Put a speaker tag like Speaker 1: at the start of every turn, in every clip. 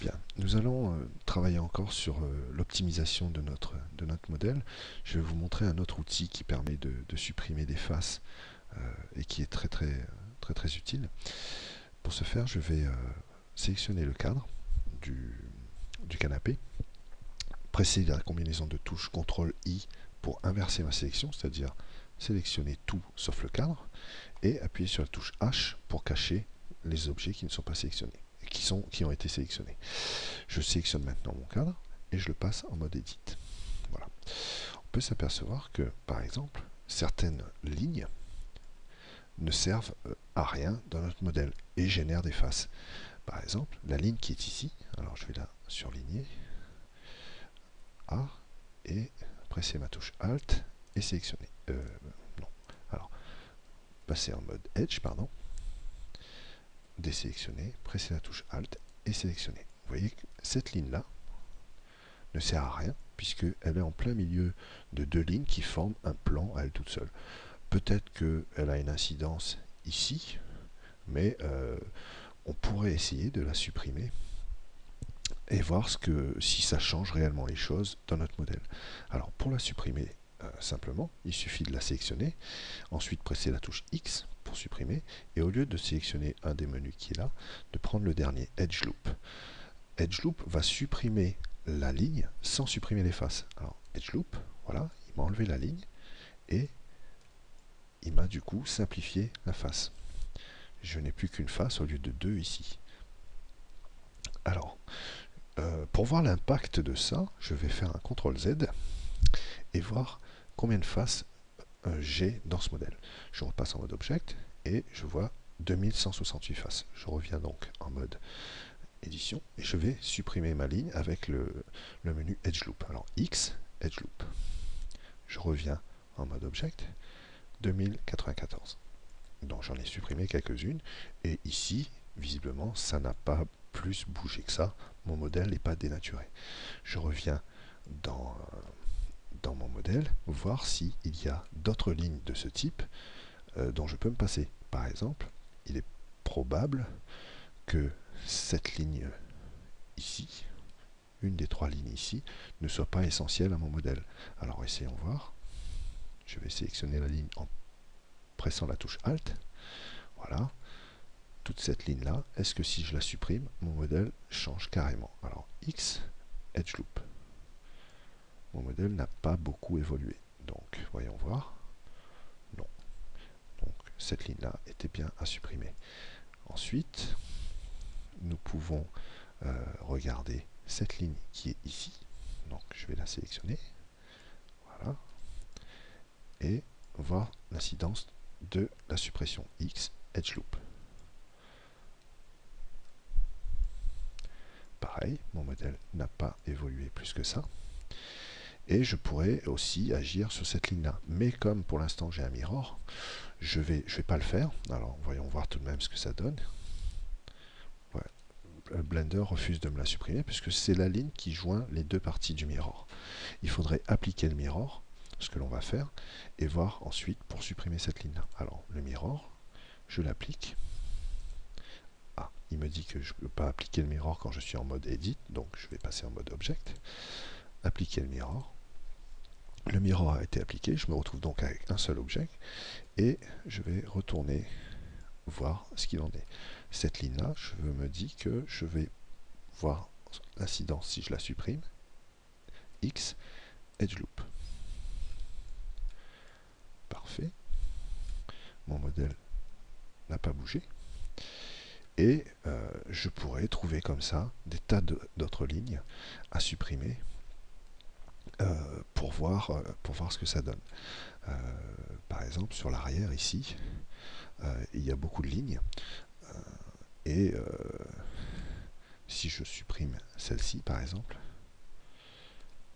Speaker 1: Bien, nous allons travailler encore sur l'optimisation de notre modèle. Je vais vous montrer un autre outil qui permet de supprimer des faces et qui est très utile. Pour ce faire, je vais sélectionner le cadre du canapé, presser la combinaison de touches CTRL-I pour inverser ma sélection, c'est-à-dire sélectionner tout sauf le cadre, et appuyer sur la touche H pour cacher les objets qui ne sont pas sélectionnés, qui ont été sélectionnés. Je sélectionne maintenant mon cadre et je le passe en mode Edit. Voilà. On peut s'apercevoir que, par exemple, certaines lignes ne servent à rien dans notre modèle et génèrent des faces. Par exemple, la ligne qui est ici, alors je vais la surligner, A, et presser ma touche Alt et sélectionner. Non. Alors, passer en mode Edge, pardon, désélectionner, presser la touche Alt et sélectionner. Vous voyez que cette ligne-là ne sert à rien, puisqu'elle est en plein milieu de deux lignes qui forment un plan à elle toute seule. Peut-être qu'elle a une incidence ici, mais on pourrait essayer de la supprimer et voir si ça change réellement les choses dans notre modèle. Alors pour la supprimer simplement, il suffit de la sélectionner, ensuite presser la touche X pour supprimer, et au lieu de sélectionner un des menus qui est là, de prendre le dernier, Edge Loop. Edge Loop va supprimer la ligne sans supprimer les faces. Alors, Edge Loop, voilà, il m'a enlevé la ligne et il m'a du coup simplifié la face. Je n'ai plus qu'une face au lieu de deux ici. Alors, pour voir l'impact de ça, je vais faire un CTRL Z et voir combien de faces j'ai dans ce modèle. Je repasse en mode Object et je vois 2168 faces. Je reviens donc en mode édition et je vais supprimer ma ligne avec le menu Edge Loop. Alors X, Edge Loop. Je reviens en mode Object, 2094. Donc j'en ai supprimé quelques-unes et ici, visiblement, ça n'a pas plus bougé que ça. Mon modèle n'est pas dénaturé. Je reviens dans mon modèle, voir s'il y a d'autres lignes de ce type dont je peux me passer. Par exemple, il est probable que cette ligne ici, une des trois lignes ici, ne soit pas essentielle à mon modèle. Alors essayons voir. Je vais sélectionner la ligne en pressant la touche Alt. Voilà. Toute cette ligne-là, est-ce que si je la supprime, mon modèle change carrément? Alors X, Edge Loop. Mon modèle n'a pas beaucoup évolué. Donc, voyons voir. Non. Donc, cette ligne-là était bien à supprimer. Ensuite, nous pouvons regarder cette ligne qui est ici. Donc, je vais la sélectionner. Voilà. Et voir l'incidence de la suppression X, Edge Loop. Pareil, mon modèle n'a pas évolué plus que ça. Et je pourrais aussi agir sur cette ligne-là. Mais comme pour l'instant j'ai un mirror, je vais pas le faire. Alors voyons voir tout de même ce que ça donne. Ouais. Blender refuse de me la supprimer puisque c'est la ligne qui joint les deux parties du mirror. Il faudrait appliquer le mirror, ce que l'on va faire, et voir ensuite pour supprimer cette ligne-là. Alors le mirror, je l'applique. Ah, il me dit que je ne peux pas appliquer le mirror quand je suis en mode Edit, donc je vais passer en mode Object. Appliquer le mirror. Le mirror a été appliqué, je me retrouve donc avec un seul objet et je vais retourner voir ce qu'il en est. Cette ligne-là, je me dis que je vais voir l'incidence si je la supprime. X, Edge Loop. Parfait. Mon modèle n'a pas bougé. Et je pourrais trouver comme ça des tas d'autres lignes à supprimer pour voir ce que ça donne. Par exemple, sur l'arrière ici, il y a beaucoup de lignes. Et si je supprime celle-ci, par exemple,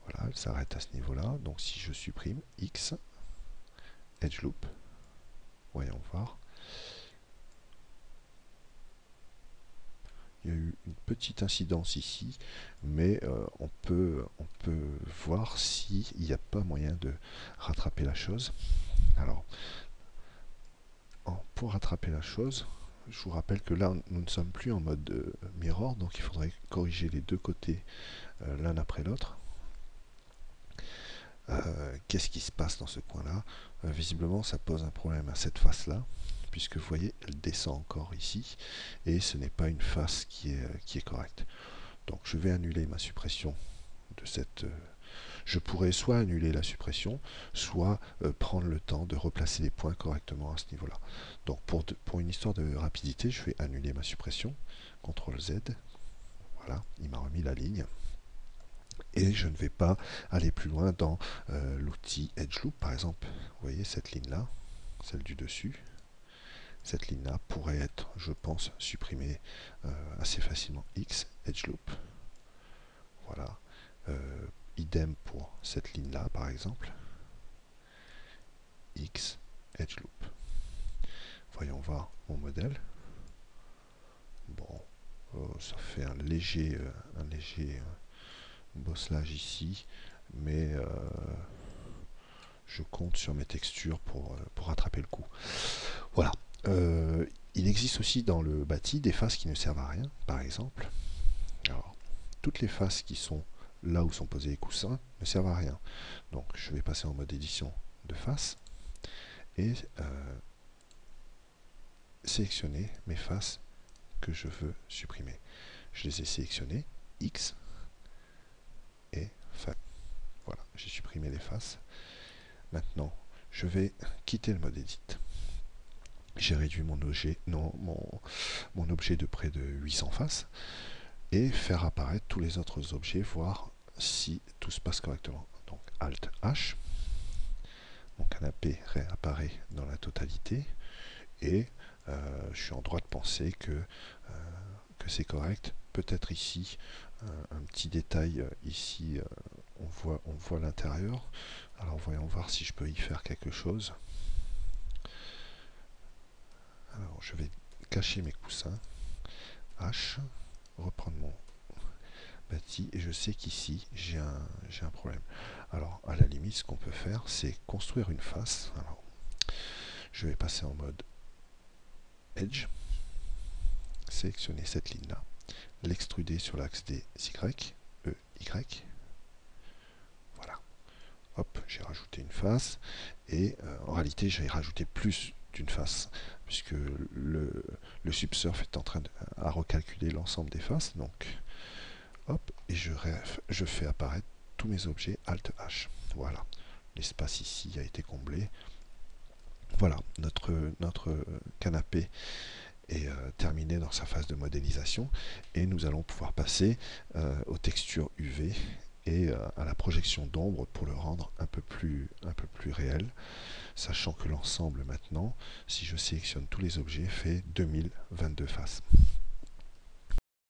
Speaker 1: voilà, elle s'arrête à ce niveau-là. Donc si je supprime X, Edge Loop, voyons voir. Il y a eu une petite incidence ici, mais on peut voir s'il n'y a pas moyen de rattraper la chose. Alors, pour rattraper la chose, je vous rappelle que là, nous ne sommes plus en mode mirror, donc il faudrait corriger les deux côtés l'un après l'autre. Qu'est-ce qui se passe dans ce coin-là? Visiblement, ça pose un problème à cette face-là, puisque vous voyez, elle descend encore ici, et ce n'est pas une face qui est correcte. Donc je vais annuler ma suppression de cette... je pourrais soit annuler la suppression, soit prendre le temps de replacer les points correctement à ce niveau-là. Donc pour une histoire de rapidité, je vais annuler ma suppression, CTRL Z, voilà, il m'a remis la ligne. Et je ne vais pas aller plus loin dans l'outil Edge Loop, par exemple. Vous voyez cette ligne-là, celle du dessus. Cette ligne-là pourrait être, je pense, supprimée assez facilement. X, Edge Loop. Voilà. Idem pour cette ligne-là, par exemple. X, Edge Loop. Voyons voir mon modèle. Bon, ça fait un léger bosselage ici, mais je compte sur mes textures pour rattraper le coup. Voilà. Il existe aussi dans le bâti des faces qui ne servent à rien, par exemple. Alors, toutes les faces qui sont là où sont posés les coussins ne servent à rien. Donc, je vais passer en mode édition de face et sélectionner mes faces que je veux supprimer. Je les ai sélectionnées, X et face. Voilà, j'ai supprimé les faces. Maintenant, je vais quitter le mode Edit. J'ai réduit mon objet, mon objet de près de 800 faces et faire apparaître tous les autres objets, voir si tout se passe correctement. Donc Alt H, mon canapé réapparaît dans la totalité et je suis en droit de penser que c'est correct. Peut-être ici, un petit détail ici, on voit l'intérieur. Alors voyons voir si je peux y faire quelque chose. Alors je vais cacher mes coussins, H, reprendre mon bâti, et je sais qu'ici j'ai un problème. Alors à la limite, ce qu'on peut faire, c'est construire une face. Alors, je vais passer en mode Edge, sélectionner cette ligne-là, l'extruder sur l'axe des Y, E, Y. Voilà. Hop, j'ai rajouté une face, et en réalité, j'ai rajouté plus d'une face, puisque le subsurf est en train de recalculer l'ensemble des faces. Donc, hop, et je fais apparaître tous mes objets Alt H. Voilà, l'espace ici a été comblé. Voilà, notre canapé est terminé dans sa phase de modélisation et nous allons pouvoir passer aux textures UV et à la projection d'ombre pour le rendre un peu plus réel, sachant que l'ensemble maintenant, si je sélectionne tous les objets, fait 2022 faces.